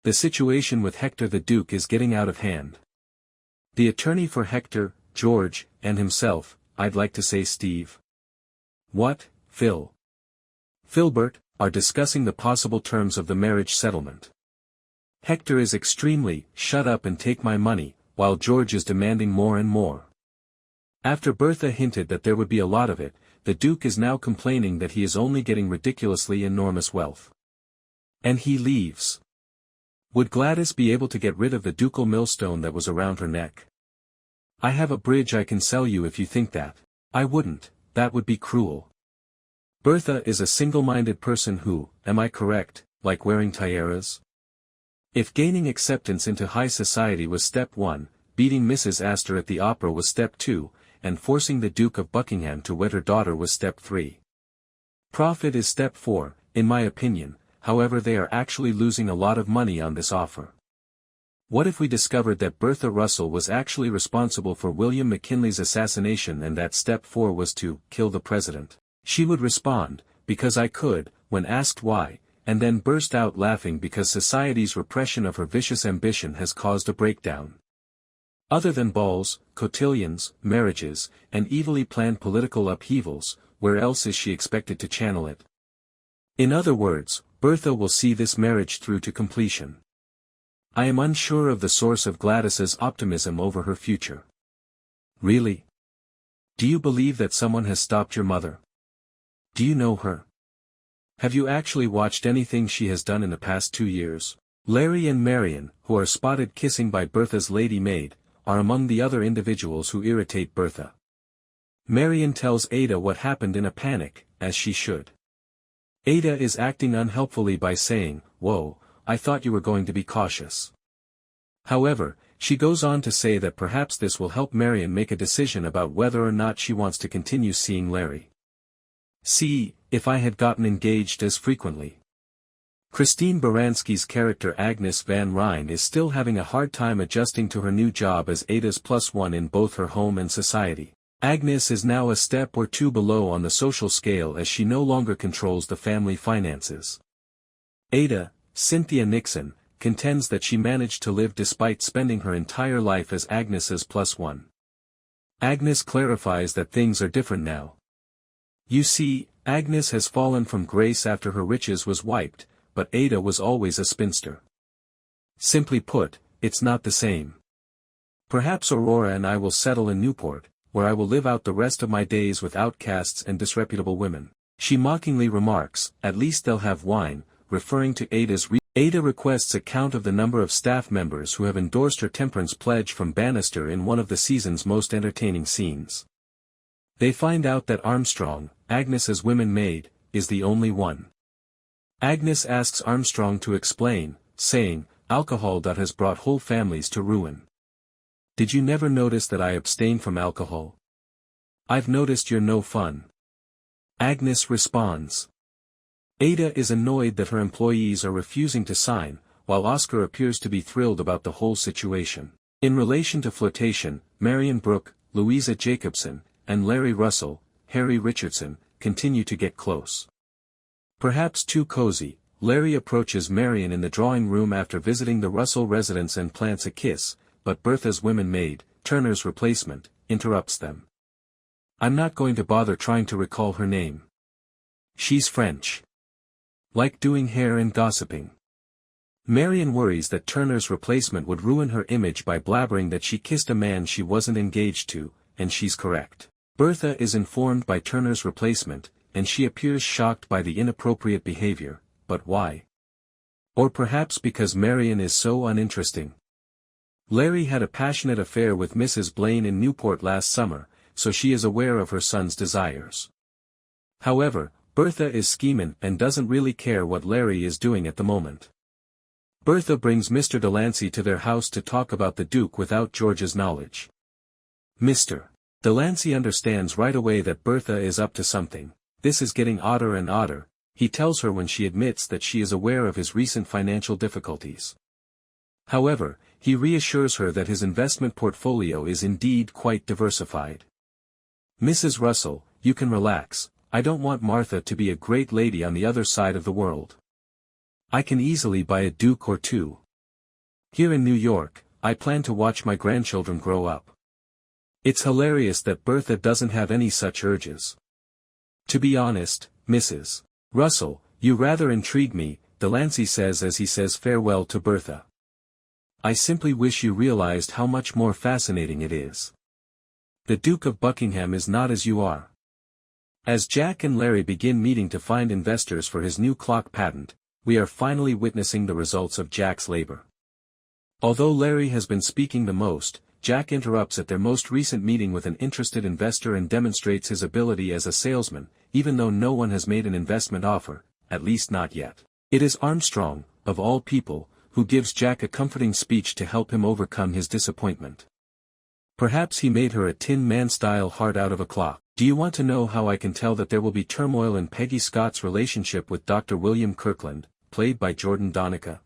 The situation with Hector the Duke is getting out of hand. The attorney for Hector, George, and himself, I'd like to say Steve. What, Phil? Filbert, are discussing the possible terms of the marriage settlement. Hector is extremely, shut up and take my money, while George is demanding more and more. After Bertha hinted that there would be a lot of it, the Duke is now complaining that he is only getting ridiculously enormous wealth. And he leaves. Would Gladys be able to get rid of the ducal millstone that was around her neck? I have a bridge I can sell you if you think that. I wouldn't, that would be cruel. Bertha is a single-minded person who, am I correct, like wearing tiaras? If gaining acceptance into high society was step 1, beating Mrs. Astor at the opera was step 2, and forcing the Duke of Buckingham to wed her daughter was step 3. Profit is step 4, in my opinion, however they are actually losing a lot of money on this offer. What if we discovered that Bertha Russell was actually responsible for William McKinley's assassination and that step 4 was to kill the president? She would respond, because I could, when asked why, and then burst out laughing because society's repression of her vicious ambition has caused a breakdown. Other than balls, cotillions, marriages, and evilly planned political upheavals, where else is she expected to channel it? In other words, Bertha will see this marriage through to completion. I am unsure of the source of Gladys's optimism over her future. Really? Do you believe that someone has stopped your mother? Do you know her? Have you actually watched anything she has done in the past 2 years? Larry and Marion, who are spotted kissing by Bertha's lady maid, are among the other individuals who irritate Bertha. Marion tells Ada what happened in a panic, as she should. Ada is acting unhelpfully by saying, "Whoa, I thought you were going to be cautious." However, she goes on to say that perhaps this will help Marion make a decision about whether or not she wants to continue seeing Larry. See, if I had gotten engaged as frequently. Christine Baranski's character Agnes Van Ryn is still having a hard time adjusting to her new job as Ada's +1 in both her home and society. Agnes is now a step or 2 below on the social scale as she no longer controls the family finances. Ada, Cynthia Nixon, contends that she managed to live despite spending her entire life as Agnes's +1. Agnes clarifies that things are different now. You see, Agnes has fallen from grace after her riches was wiped, but Ada was always a spinster. Simply put, it's not the same. Perhaps Aurora and I will settle in Newport, where I will live out the rest of my days with outcasts and disreputable women. She mockingly remarks, at least they'll have wine, referring to Ada requests a count of the number of staff members who have endorsed her temperance pledge from Bannister in one of the season's most entertaining scenes. They find out that Armstrong, Agnes's women maid, is the only one. Agnes asks Armstrong to explain, saying, alcohol that has brought whole families to ruin. Did you never notice that I abstain from alcohol? I've noticed you're no fun. Agnes responds. Ada is annoyed that her employees are refusing to sign, while Oscar appears to be thrilled about the whole situation. In relation to flirtation, Marion Brooke, Louisa Jacobson, and Larry Russell, Harry Richardson, continue to get close. Perhaps too cozy, Larry approaches Marion in the drawing room after visiting the Russell residence and plants a kiss, but Bertha's women maid, Turner's replacement, interrupts them. I'm not going to bother trying to recall her name. She's French. Like doing hair and gossiping. Marion worries that Turner's replacement would ruin her image by blabbering that she kissed a man she wasn't engaged to, and she's correct. Bertha is informed by Turner's replacement, and she appears shocked by the inappropriate behavior, but why? Or perhaps because Marion is so uninteresting. Larry had a passionate affair with Mrs. Blaine in Newport last summer, so she is aware of her son's desires. However, Bertha is scheming and doesn't really care what Larry is doing at the moment. Bertha brings Mr. Delancey to their house to talk about the Duke without George's knowledge. Mr. Delancey understands right away that Bertha is up to something. This is getting odder and odder, he tells her when she admits that she is aware of his recent financial difficulties. However, he reassures her that his investment portfolio is indeed quite diversified. Mrs. Russell, you can relax, I don't want Martha to be a great lady on the other side of the world. I can easily buy a duke or two. Here in New York, I plan to watch my grandchildren grow up. It's hilarious that Bertha doesn't have any such urges. To be honest, Mrs. Russell, you rather intrigue me, Delancey says as he says farewell to Bertha. I simply wish you realized how much more fascinating it is. The Duke of Buckingham is not as you are. As Jack and Larry begin meeting to find investors for his new clock patent, we are finally witnessing the results of Jack's labor. Although Larry has been speaking the most, Jack interrupts at their most recent meeting with an interested investor and demonstrates his ability as a salesman, even though no one has made an investment offer, at least not yet. It is Armstrong, of all people, who gives Jack a comforting speech to help him overcome his disappointment. Perhaps he made her a Tin Man-style heart out of a clock. Do you want to know how I can tell that there will be turmoil in Peggy Scott's relationship with Dr. William Kirkland, played by Jordan Donica?